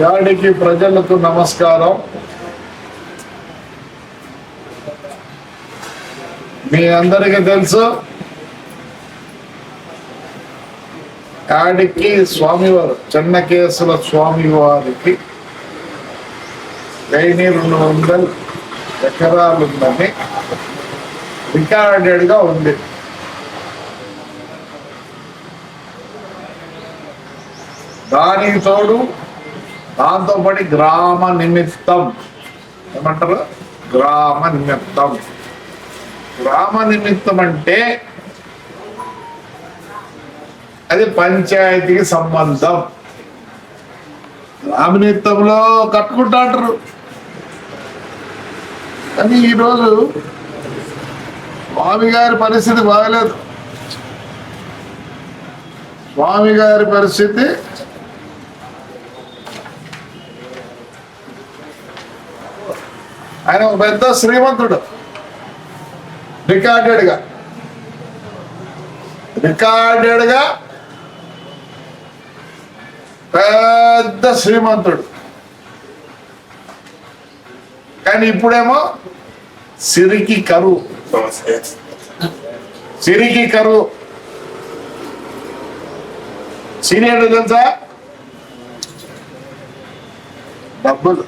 యాడికి ప్రజలకు నమస్కారం. మీ అందరికీ తెలుసు యాడికి స్వామివారు చెన్నకేశవ స్వామివారికి 1200 ఎకరాలు ఉందని రికార్డెడ్ గా ఉంది. దానికి తోడు దాంతో పాటు గ్రామ నిమిత్తం ఏమంటారు, గ్రామ నిమిత్తం. గ్రామ నిమిత్తం అంటే అది పంచాయతీకి సంబంధం. గ్రామ నిమిత్తంలో కట్టుకుంటాంటారు. కానీ ఈరోజు స్వామి గారి పరిస్థితి బాగలేదు. స్వామి గారి పరిస్థితి ఆయన ఒక పెద్ద శ్రీమంతుడు. రికార్డెడ్ గా పెద్ద శ్రీమంతుడు. కానీ ఇప్పుడేమో సిరికి కరువు. సీనియర్ తెలుసా? డబ్బులు,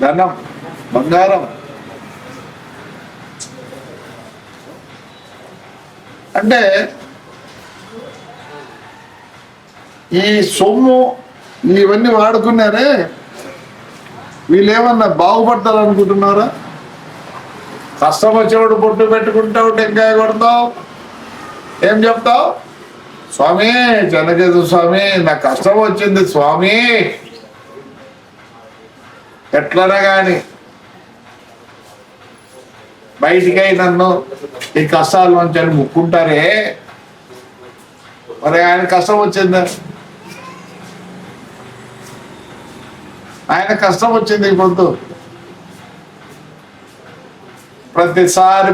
ధనం, బంగారం. అంటే ఈ సొమ్ము ఇవన్నీ వాడుకున్నారే, వీళ్ళు ఏమన్నా బాగుపడతారు అనుకుంటున్నారా? కష్టం వచ్చేవాడు బొట్టు పెట్టుకుంటావు, టెంకాయ కొడతావు, ఏం చెప్తావు? స్వామి చెన్నకేశవ స్వామి నాకు కష్టం వచ్చింది స్వామి, ఎట్లనే కానీ బయటికై నన్ను ఈ కష్టాల నుంచి అని ముక్కుంటారే, మరి ఆయన కష్టం వచ్చిందా? ఆయన కష్టం వచ్చింది. ఇప్పుడు ప్రతిసారి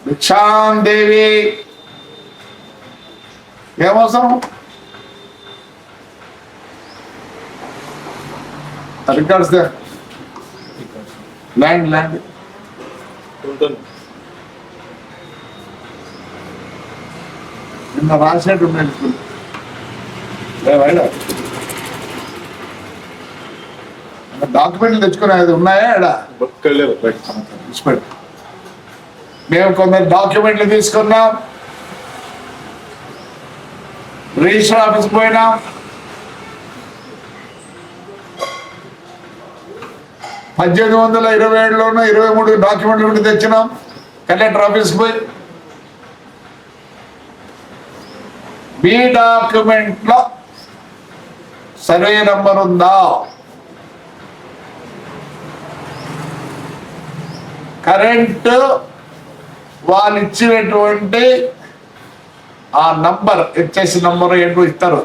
భిక్షాందేవి ఏమవసరం? రికార్డ్స్ ల్యాండ్ నిన్న రాసినట్టు డాక్యుమెంట్లు తెచ్చుకునేది ఉన్నాయా? మేము కొందరు డాక్యుమెంట్లు తీసుకున్నాం, రిజిస్టర్ ఆఫీస్కి పోయినాం, $1827 23 డాక్యుమెంట్లు ఉండి తెచ్చినాం. కలెక్టర్ ఆఫీస్కి పోయి మీ డాక్యుమెంట్లో సర్వే నంబర్ ఉందా, కరెంటు వాళ్ళు ఇచ్చినటువంటి ఆ నంబర్, హెచ్ఎస్ నంబర్ ఏంటో ఇస్తారు,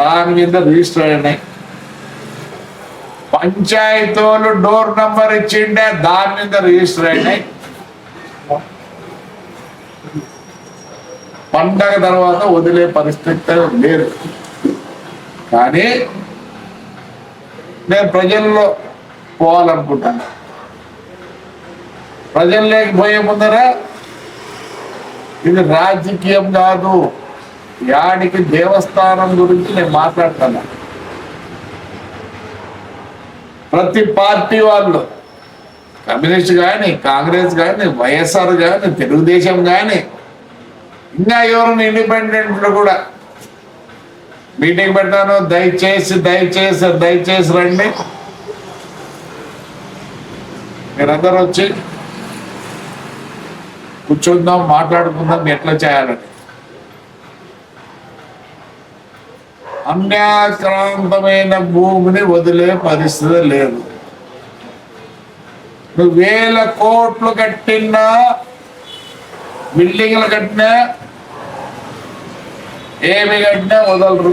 దాని మీద రిజిస్టర్ అయినాయి. పంచాయతీలు డోర్ నంబర్ ఇచ్చిండే, దాని మీద రిజిస్టర్ అయినాయి. పండగ తర్వాత వదిలే పరిస్థితి లేదు. కానీ నేను ప్రజల్లో పోవాలనుకుంటాను. ప్రజల్లోకి పోయే ముందర ఇది రాజకీయం కాదు, యాడికి దేవస్థానం గురించి నేను మాట్లాడుతున్నా. ప్రతి పార్టీ వాళ్ళు, కమ్యూనిస్ట్ కానీ, కాంగ్రెస్ కానీ, వైఎస్ఆర్ కానీ, తెలుగుదేశం కానీ, ఇంకా ఎవరు ఇండిపెండెంట్లు కూడా మీటింగ్ పెడతాను, దయచేసి రండి, మీరందరూ వచ్చి కూర్చుందాం, మాట్లాడుకుందాం ఎట్లా చేయాలని. అన్యాక్రాంతమైన భూమిని వదిలే పరిస్థితి లేదు. నువ్వు 1000 కోట్లు కట్టినా, బిల్డింగ్లు కట్టినా, ఏమి కట్టినా వదలరు.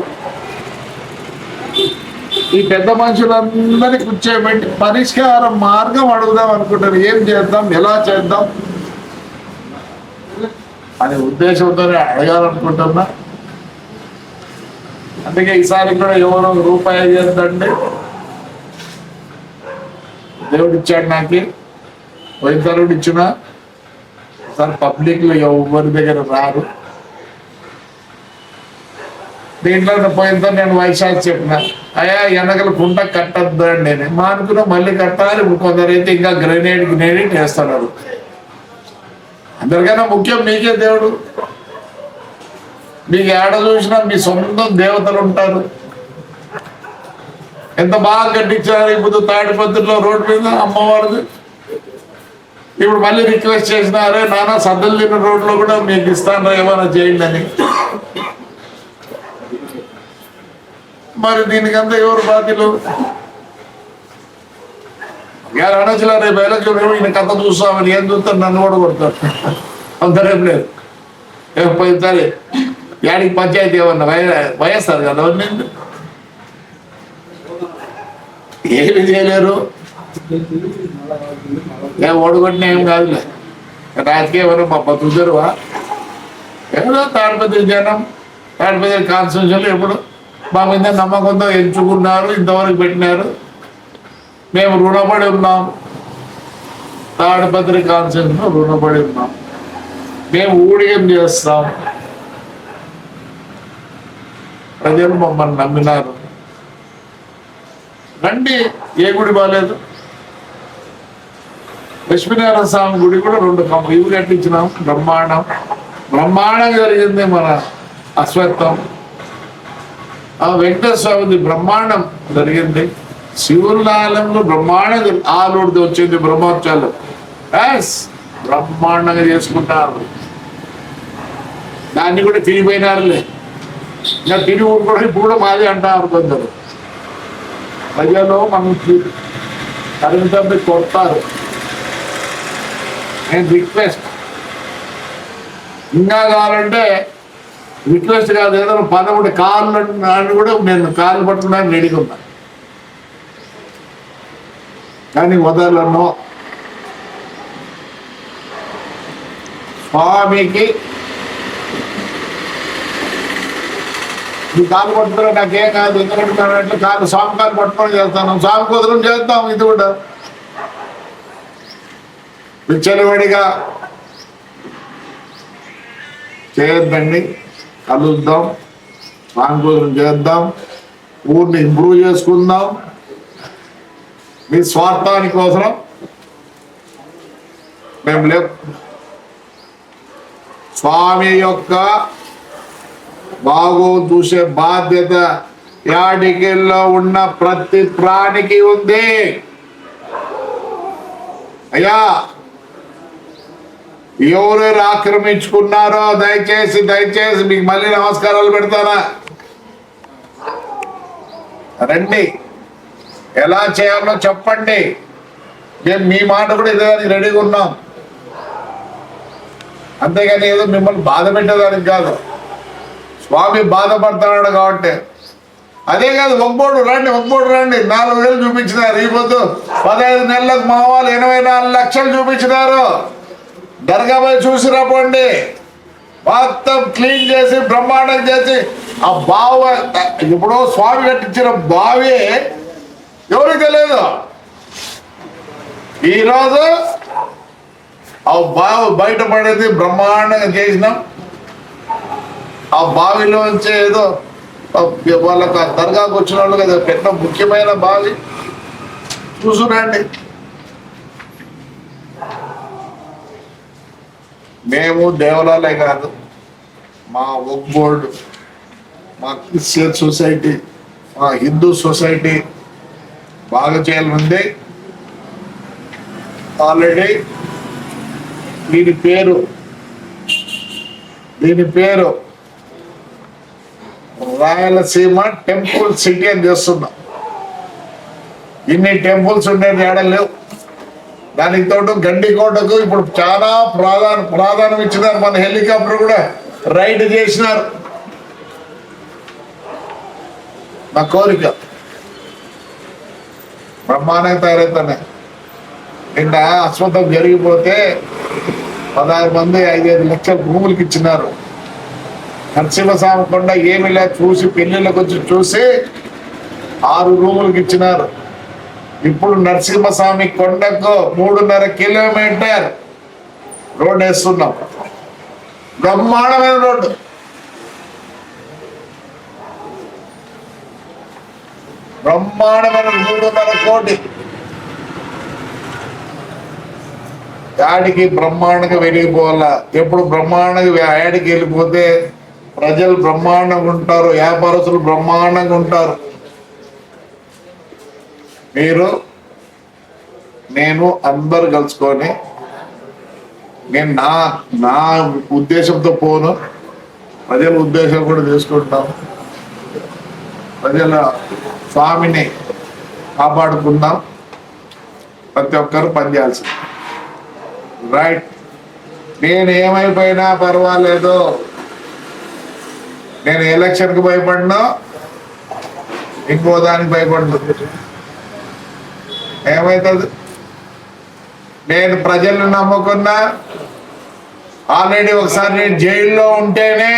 ఈ పెద్ద మనుషులందరినీ కూర్చోబెట్టి పరిష్కార మార్గం అడుగుదాం అనుకుంటారు. ఏం చేద్దాం, ఎలా చేద్దాం అనే ఉద్దేశంతోనే అడగాలనుకుంటున్నా. అందుకే ఈసారి కూడా ఎవరో రూపాయి చేద్దండి, దేవుడు ఇచ్చాడు నాకు, వైద్యుడు ఇచ్చిన సార్ పబ్లిక్ లో ఎవరి దగ్గర రారు. దీంట్లో పోయిన నేను వైశాఖ చెప్పిన, అయ్యా వెనకలు కుంట కట్టద్దు అండి నేను మా అనుకున్నా, మళ్ళీ కట్టాలి. ఇప్పుడు కొందరైతే ఇంకా గ్రెనేడ్ వేస్తున్నారు. అందరికైనా ముఖ్యం మీకే దేవుడు. మీకు ఏడ చూసినా మీ సొంతం దేవతలు ఉంటారు. ఎంత బాగా కట్టించారు ఇప్పుడు తాడిపత్రిలో రోడ్డు మీద అమ్మవారిది. ఇప్పుడు మళ్ళీ రిక్వెస్ట్ చేసినారే నానా సద్దలు తిన్న రోడ్లో కూడా మీకు ఇస్తాను ఏమైనా చేయండి అని. మరి దీనికంతా ఎవరు బాధ్యులు? అనొచ్చులా రేపు ఎలక్షన్ ఈయన కథ చూస్తామని ఏం చూస్తారు, నన్ను కూడా కొడతారు. అంతరేం లేదు. పోయినసారి యాడికి పంచాయతీ ఏమన్నా వైఎస్ఆర్ కదా ఏమి చేయలేరు. ఓడగొట్టిన ఏం కాదులే, రాజకీయం ఎవరు మా బతుకుదరువా? ఏదో తాడిపత్రి జనం, తాడిపత్రి కాన్స్టిట్యూషన్లు ఎప్పుడు మా మీద నమ్మకంతో ఎంచుకున్నారు, ఇంతవరకు పెట్టినారు. మేము రుణపడి ఉన్నాం, తాడిపత్రి కాన్స్టిట్యూషన్లో రుణపడి ఉన్నాం. మేము ఊడిగం చేస్తాం. ప్రజలు మమ్మల్ని నమ్మినారు. రండి, ఏ గుడి బాగాలేదు. లక్ష్మీనారాయణ స్వామి గుడి కూడా 2 ఇవి కట్టించినాం. బ్రహ్మాండంగా జరిగింది. మన అశ్వత్థం వెంకటేశ్వర స్వామిది బ్రహ్మాండం జరిగింది. శివుల ఆలయంలో బ్రహ్మాండంగా ఆలోడిది వచ్చింది బ్రహ్మోత్సవాలు బ్రహ్మాండంగా చేసుకుంటారు. దాన్ని కూడా తిరిగిపోయినారులే. ఇంకా తిరిగి కూడా ఇప్పుడు కూడా మాది అంటారు కొందరు. ప్రజలు మనకి కరెంట్ కొడతారు. నేను రిక్వెస్ట్ ఇంకా కావాలంటే రిక్వెస్ట్ కాదు, ఏదైనా పని ఉంటే కాళ్ళు కూడా నేను కాళ్ళు పట్టుకున్నాను రెడీగా ఉన్నా, కానీ వదలను. స్వామికి ఈ కాలు పట్టుకున్నా నాకేం కాదు, ఎందుకంటే కాళ్ళు స్వామి కాలు పట్టుకొని చేస్తాను, స్వామి కుదరం చేద్దాం. ఇది కూడా విచ్చలవాడిగా చేయొద్దండి. కలుద్దాం, స్వామి కుదరం చేద్దాం, ఊరిని ఇంప్రూవ్ చేసుకుందాం. మీ స్వార్థాని కోసం మేము లేవు. స్వామి యొక్క బాగో చూసే బాధ్యత యాడికిల్లో ఉన్న ప్రతి ప్రాణికి ఉంది. అయ్యా, ఎవరెవరు ఆక్రమించుకున్నారో దయచేసి మీకు మళ్ళీ నమస్కారాలు పెడతానా. రండి, ఎలా చేయాలో చెప్పండి. మేము మీ మాట కూడా ఇదేదానికి రెడీగా ఉన్నాం. అంతేగాని ఏదో మిమ్మల్ని బాధ పెట్టేదానికి కాదు. స్వామి బాధపడుతున్నాడు కాబట్టి. అదే కాదు, ఒక్కోడు రండి 4,000 చూపించినారు. ఈ పొద్దు 15 నెలలకు మా వాళ్ళు 84 లక్షలు చూపించినారు. దర్గా పోయి చూసి రాపోండి. మొత్తం క్లీన్ చేసి బ్రహ్మాండం చేసి ఆ బావి ఇప్పుడు స్వామి కట్టించిన బావి ఎవరికి తెలియదు. ఈరోజు ఆ బావి బయటపడేది బ్రహ్మాండంగా చేసినాం. ఆ బావిలోంచి ఏదో వాళ్ళకి దర్గాకు వచ్చిన వాళ్ళు కదా పెట్టిన ముఖ్యమైన బావి చూసురండి. మేము దేవాలయాలే కాదు, మా వక్ఫ్ బోర్డు, మా క్రిస్టియన్ సొసైటీ, మా హిందూ సొసైటీ బాగా చేయాలనుంది. ఆల్రెడీ దీని పేరు రాయలసీమ టెంపుల్ సిటీ అని చేస్తున్నాం. ఇన్ని టెంపుల్స్ ఉండేది ఏడ లేవు. దానికి తోడు గండికోటకు ఇప్పుడు చాలా ప్రాధాన్యం ఇచ్చినారు. మన హెలికాప్టర్ కూడా రైడ్ చేసినారు. నా కోరిక బ్రహ్మాండంగా తయారవుతానే. నిన్న అశ్వత్థం జరిగిపోతే 16 మంది 5-5 లక్షల భూములకి ఇచ్చినారు. నరసింహస్వామి కొండ ఏమి లేదు, చూసి పెళ్లిళ్ళకి వచ్చి చూసి 6 రూములకు ఇచ్చినారు. ఇప్పుడు నరసింహస్వామి కొండకు 3.5 కిలోమీటర్ రోడ్ వేస్తున్నాం. బ్రహ్మాండమైన రోడ్డు. బ్రహ్మాండమైన 3.5 కోటి. యాడికి బ్రహ్మాండంగా వెళ్ళిపోవాలా. ఎప్పుడు బ్రహ్మాండంగా యాడికి వెళ్ళిపోతే ప్రజలు బ్రహ్మాండంగా ఉంటారు, వ్యాపారస్తులు బ్రహ్మాండంగా ఉంటారు. మీరు నేను అందరు కలుసుకొని, నేను నా ఉద్దేశంతో పోను, ప్రజల ఉద్దేశం కూడా తీసుకుంటాం. ప్రజల స్వామిని కాపాడుకుందాం. ప్రతి ఒక్కరు పనిచేయాల్సింది. రైట్. నేను ఏమైపోయినా పర్వాలేదు. నేను ఎలక్షన్కి భయపడినా, ఇంకో దానికి భయపడదు. ఏమవుతుంది? నేను ప్రజలను నమ్ముకున్నా. ఆల్రెడీ ఒకసారి నేను జైల్లో ఉంటేనే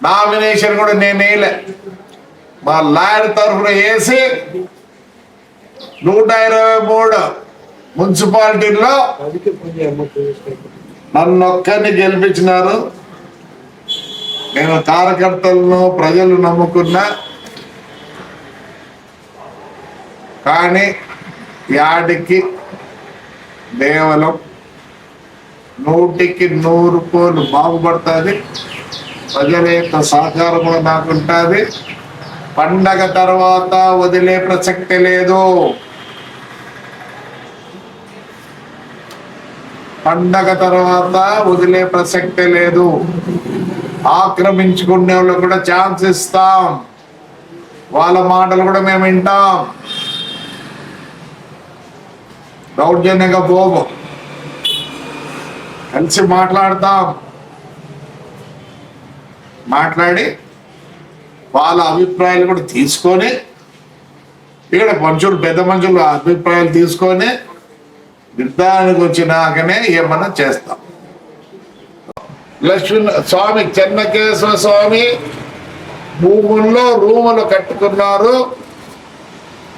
నామినేషన్ కూడా నేను వేయలే. మా లాయర్ తరఫున వేసి 123 మున్సిపాలిటీల్లో నన్నొక్కరిని గెలిపించినారు. నేను కార్యకర్తలను ప్రజలు నమ్ముకున్నా. కానీ యాడికి కేవలం 100కి 100 కోట్లు బాగుపడుతుంది. ప్రజల యొక్క సహకారం నాకుంటుంది. పండగ తర్వాత వదిలే ప్రసక్తి లేదు. పండగ తర్వాత వదిలే ప్రసక్తే లేదు. ఆక్రమించుకునే వాళ్ళు కూడా ఛాన్స్ ఇస్తాం. వాళ్ళ మాటలు కూడా మేము వింటాం. దౌర్జన్యంగా పోము, కలిసి మాట్లాడతాం. మాట్లాడి వాళ్ళ అభిప్రాయాలు కూడా తీసుకొని, ఇక్కడ మనుషులు పెద్ద మనుషులు అభిప్రాయాలు తీసుకొని నిర్ధారణకు వచ్చినాకనే ఏమన్నా చేస్తాం. లక్ష్మీ స్వామి చెన్నకేశ్వర స్వామి భూముల్లో రూములు కట్టుకున్నారు.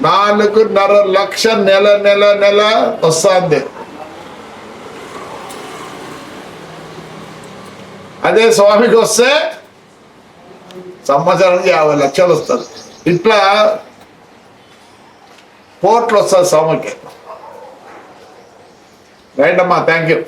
4.5 లక్షలు నెల వస్తుంది. అదే స్వామికి వస్తే సంవత్సరానికి 50 లక్షలు వస్తుంది. ఇట్లా కోట్లు వస్తుంది స్వామికి. రైట్ అమ్మా, థ్యాంక్ యూ.